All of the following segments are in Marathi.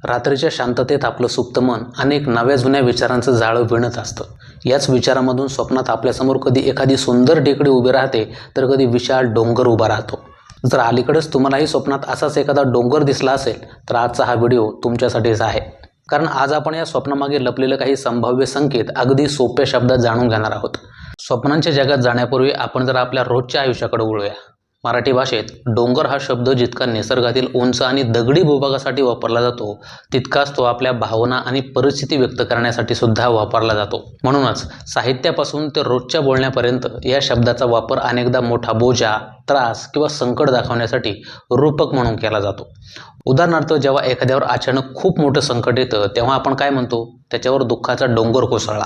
रात्रीच्या शांततेत आपलं सुप्त मन अनेक नव्या जुन्या विचारांचं जाळं विणत असतं. याच विचारामधून स्वप्नात आपल्यासमोर कधी एखादी सुंदर टेकडी उभी राहते, तर कधी विशाल डोंगर उभा राहतो. जर अलीकडेच तुम्हालाही स्वप्नात असाच एखादा डोंगर दिसला असेल, तर आजचा हा व्हिडिओ तुमच्यासाठीच आहे. कारण आज आपण या स्वप्नामागे लपलेले काही संभाव्य संकेत अगदी सोप्या शब्दात जाणून घेणार आहोत. स्वप्नांच्या जगात जाण्यापूर्वी आपण जर आपल्या रोजच्या आयुष्याकडे वळूया. मराठी भाषेत डोंगर हा शब्द जितका निसर्गातील उंच आणि दगडी भूभागासाठी वापरला जातो, तितकाच तो आपल्या भावना आणि परिस्थिती व्यक्त करण्यासाठी सुद्धा वापरला जातो. म्हणूनच साहित्यापासून ते रोजच्या बोलण्यापर्यंत या शब्दाचा वापर अनेकदा मोठा बोजा, त्रास किंवा संकट दाखवण्यासाठी रूपक म्हणून केला जातो. उदाहरणार्थ, जेव्हा एखाद्यावर अचानक खूप मोठं संकट येतं, तेव्हा आपण काय म्हणतो? त्याच्यावर दुःखाचा डोंगर कोसळला.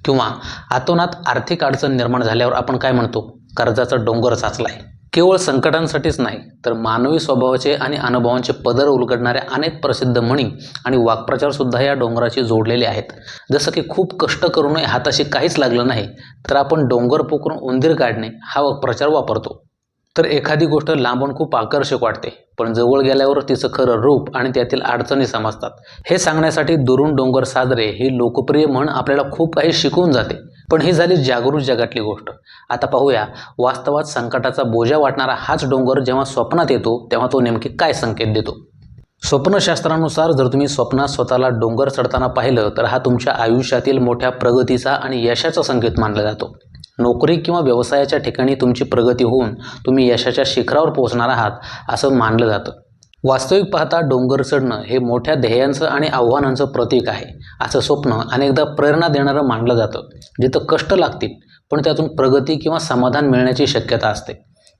किंवा अतोनात आर्थिक अडचण निर्माण झाल्यावर आपण काय म्हणतो? कर्जाचा डोंगर साचलाय. केवळ संकटांसाठीच नाही, तर मानवी स्वभावाचे आणि अनुभवांचे पदर उलगडणाऱ्या अनेक प्रसिद्ध म्हणी आणि वाक्प्रचार सुद्धा या डोंगराशी जोडलेले आहेत. जसं की खूप कष्ट करूनही हाताशी काहीच लागलं नाही, तर आपण डोंगर पोखरून उंदीर काढणे हा वाक्प्रचार वापरतो. तर एखादी गोष्ट लांबून खूप आकर्षक वाटते, पण जवळ गेल्यावर तिचं खरं रूप आणि त्यातील अडचणी समजतात. हे सांगण्यासाठी दुरून डोंगर साजरे ही लोकप्रिय म्हण आपल्याला खूप काही शिकवून जाते. पण ही झाली जागरूक जगातली गोष्ट. आता पाहूया, वास्तवात संकटाचा बोजा वाटणारा हाच डोंगर जेव्हा स्वप्नात येतो, तेव्हा तो नेमके काय संकेत देतो. स्वप्नशास्त्रानुसार जर तुम्ही स्वप्नात स्वतःला डोंगर चढताना पाहिलं, तर हा तुमच्या आयुष्यातील मोठ्या प्रगतीचा आणि यशाचा संकेत मानला जातो. नोकरी किंवा व्यवसायाच्या ठिकाणी तुमची प्रगती होऊन तुम्ही यशाच्या शिखरावर पोहोचणार आहात असं मानलं जातं. वास्तविक पाहता डोंगर चढणं हे मोठ्या ध्येयांचं आणि आव्हानांचं प्रतीक आहे. असं स्वप्न अनेकदा प्रेरणा देणारं मानलं जातं, जिथं कष्ट लागतील पण त्यातून प्रगती किंवा समाधान मिळण्याची शक्यता असते.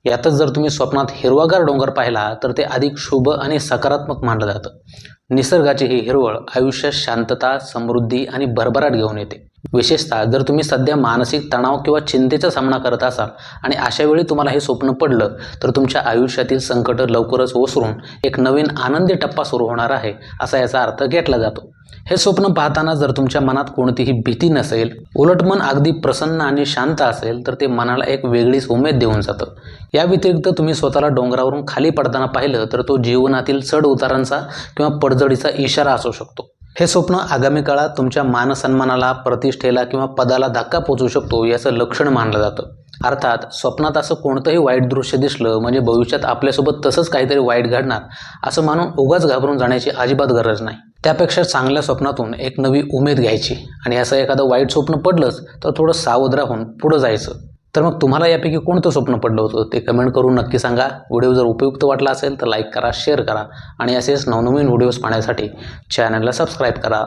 यातच जर तुम्ही स्वप्नात हिरवागार डोंगर पाहिला, तर ते अधिक शुभ आणि सकारात्मक मानलं जातं. निसर्गाची ही हिरवळ आयुष्यात शांतता, समृद्धी आणि भरभराट घेऊन येते. विशेषतः जर तुम्ही सध्या मानसिक तणाव किंवा चिंतेचा सामना करत असाल आणि अशा वेळी तुम्हाला हे स्वप्न पडलं, तर तुमच्या आयुष्यातील संकट लवकरच ओसरून एक नवीन आनंदी टप्पा सुरू होणार आहे असा याचा अर्थ घेतला जातो. हे स्वप्न पाहताना जर तुमच्या मनात कोणतीही भीती नसेल, उलट मन अगदी प्रसन्न आणि शांत असेल, तर ते मनाला एक वेगळीच उमेद देऊन जातं. या व्यतिरिक्त तुम्ही स्वतःला डोंगरावरून खाली पडताना पाहिलं, तर तो जीवनातील चढ उतारांचा किंवा पडझडीचा इशारा असू शकतो. हे स्वप्न आगामी काळात तुमच्या मानसन्मानाला, प्रतिष्ठेला किंवा पदाला धक्का पोचू शकतो याचं लक्षण मानलं जातं. अर्थात स्वप्नात असं कोणतंही वाईट दृश्य दिसलं म्हणजे भविष्यात आपल्यासोबत तसंच काहीतरी वाईट घडणार असं मानून उगाच घाबरून जाण्याची अजिबात गरज नाही. त्यापेक्षा चांगल्या स्वप्नातून एक नवी उमेद घ्यायची आणि असं एखादं वाईट स्वप्न पडलंच तर थोडं सावध राहून पुढं जायचं. तर मग तुम्हाला यापैकी कोणतं स्वप्न पडलं होतं ते कमेंट करून नक्की सांगा. व्हिडिओ जर उपयुक्त वाटला असेल तर लाईक करा, शेअर करा आणि असेच नवनवीन व्हिडिओज पाहण्यासाठी चॅनलला सबस्क्राईब करा.